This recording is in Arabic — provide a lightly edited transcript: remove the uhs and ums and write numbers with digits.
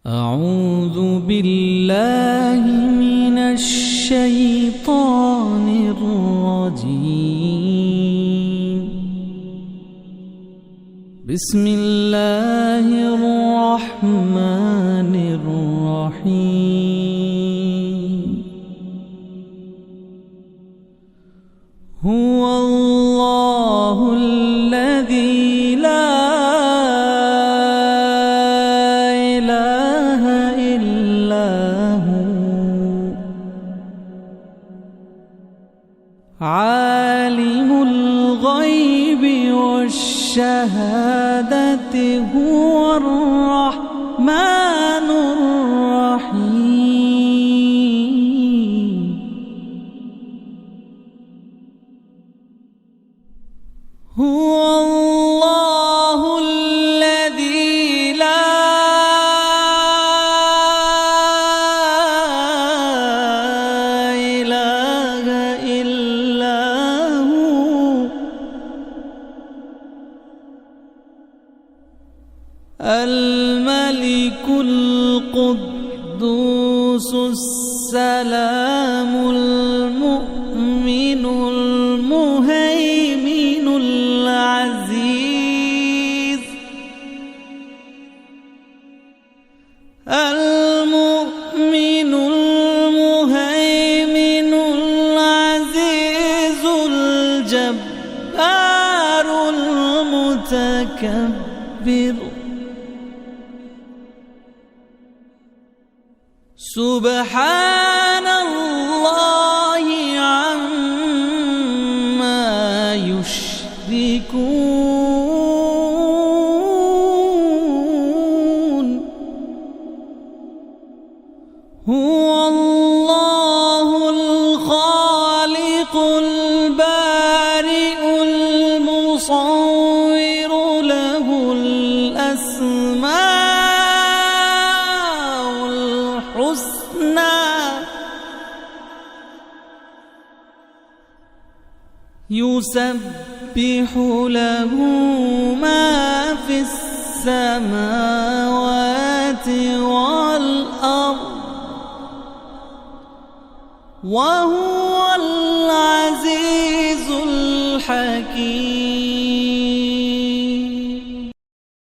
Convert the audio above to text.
أعوذ بالله من الشيطان الرجيم. بسم الله الرحمن الرحيم. هو الله الذي لا إله إلا هو عالم الغيب والشهادة هو الرحمن الرحيم. هو الله الذي لا إله إلا هو الملك القدوس السلام المؤمن المهيمن العزيز المؤمن المهيمن العزيز الجبار المتكبر. سبحان الله عما يشركون. هو الله الخالق البارئ المصور له الأسماء يسبح له ما في السماوات والأرض وهو العزيز الحكيم.